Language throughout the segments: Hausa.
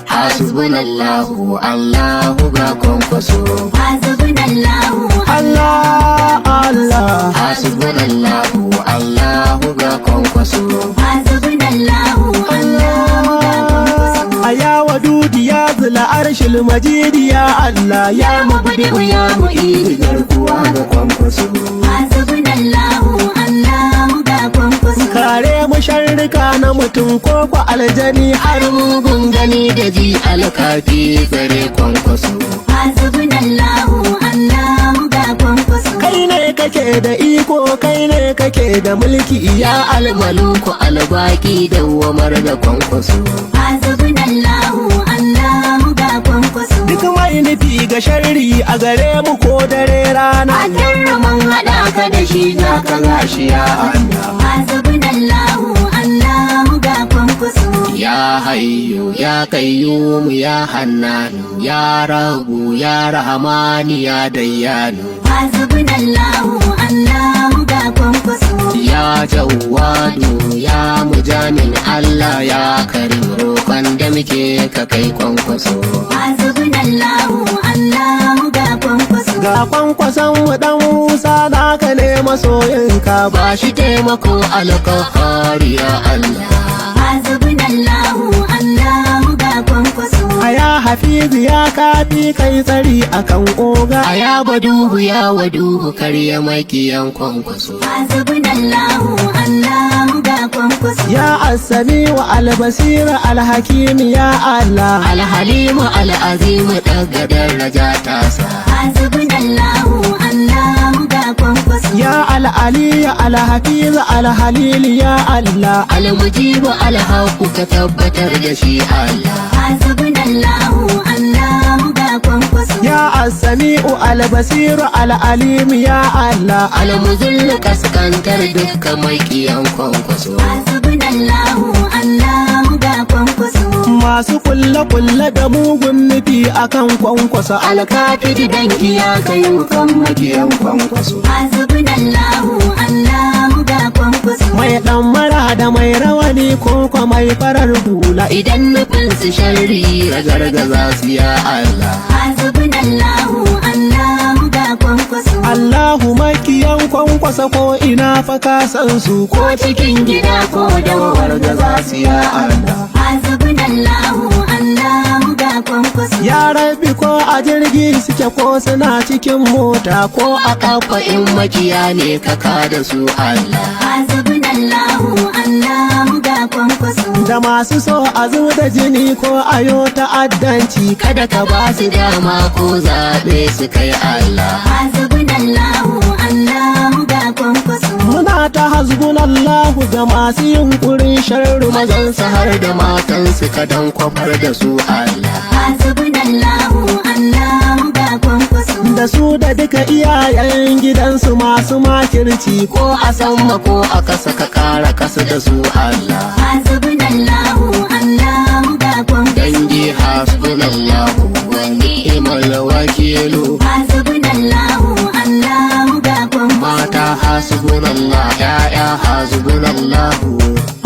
Hasbunallahu Allahu ga kwankwaso. Hasbunallahu Allah Allah. Hasbunallahu Allahu ga kwankwaso. Hasbunallahu Allahu ga kwankwaso. Aya wadudi ya zula arshil majidi ya Allah ya mubdi'u ya mu'id garkuwa ga kwankwaso. Hasbunallahu Allahu ga kwankwaso. Kare mu sharrika na mutum ko kwa aljani har mugun gani da ji alkafi tsare kwankwaso. Hasbunallahu Allahu ga kwankwaso. Kai ne kake da iko, kai ne kake da mulki, ya almaluku albaki dawwamar da kwankwaso. Hasbunallahu Allahu ga kwankwaso. Duk mai nufi ga sharri a gare mu ko dare rana, A karraman haɗa ka da shi za ka gashi ya Allah. Hasbunallahu Allahu ga kwankwaso. Ya hayyu ya qayyum ya hannanu ya rabu ya rahmani ya dayyanu. Hasbunallahu Allahu ga kwankwaso. Ya jawwadu ya mujamin Allah ya karim roƙon da muke ka kai kwankwaso. Hasbunallahu Allahu ga kwankwaso. Ga kwankwason mu dan Musa naka ne masoyinka, ba shi taimako alƙahari ya Allah. Hasbunallahu Allahu ga kwankwaso. Aya hafizu ya kafi kai tsari akan oga, aya baduhu ya waduhu karya makiyan kwankwaso. Hasbunallahu Allahu ga kwankwaso. Ya asami wa albasira alhakim ya Allah, alhalimu al'azimu daga daraja tasa. Hasbunallahu Allahu ga kwankwaso. Ya al'aliyu alhafizu alhalili ya Allah, almujibu alhaku ka tabbatar da shi Allah. Hasbunallahu Allahu ga kwankwaso. Ya asami'u albasiru al'alim ya Allah, almuzillu kaskantar dukkan makiyan kwankwaso. Hasbunallahu Allahu ga kwankwaso. Masu kulle-kulle da mugun nufi akan kwankwaso, alkafiri dan iyaka kan makiyan kwankwaso. Hasbunallahu Allahu ga kwankwaso. Mai dan mara da mai rawani ko kwa mai farar hula, idan nufin su sharri ragargaza su ya Allah. Hasbunallahu Allahu ga kwankwaso. Allahu makiyan kwankwasa ko ina fa ka san su, ko cikin gida ko dawar da za su ya Allah. Hasbunallahu Allahu ga kwankwaso. Ya rabbi ko a jirgi suke ko suna cikin mota ko a kafa in makiya ne ka da su Allah. Hasbunallahu Allahu ga kwankwaso. Da masu so a zo da jini ko ayo ta'addanci, kada ka ba su dama ko zaɓe su kai Allah. Hasbunallahu Allahu ga kwankwaso. Muna ta hasbunallahu ga masu yunkurin sharri mazansu har da matansu kadan kwafar da su Allah. Hasbunallahu Allahu ga kwankwaso. Da su da duka iyayen gidansu masu makirci, ko a sama ko a kasa ka kara kasa da su Allah. Hasbunallahu Allahu ga kwankwaso. Dangi hasbunallahu wa ni'mal wakilu. Hasbunallahu Allahu ga kwankwaso. Mata hasbunallah, ya'ya hasbunallahu.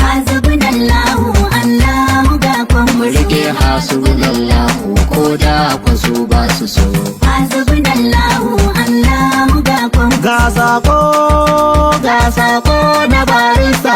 Hasbunallahu Allahu ga kwankwaso. Rike hasbunallahu ko da kwaso ba su so. Hasbunallahu Allahu ga kwankwaso. Ga sako na barista.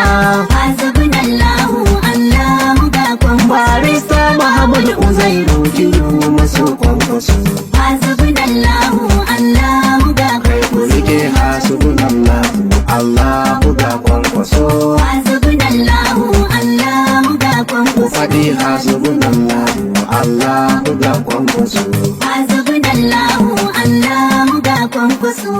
Hasbunallahu Allahu ga kwankwaso. Barista Muhammadu Uzairu Kiru maso kwankwaso. Hasbunallahu Allahu ga kwankwaso. Rike hasbunallahu Allahu ga kwankwaso. Hasbunallahu Allahu ga kwankwaso. Faɗi hasbunallahu Allahu ga kwankwaso. Hasbunallahu Allahu ga kwankwaso.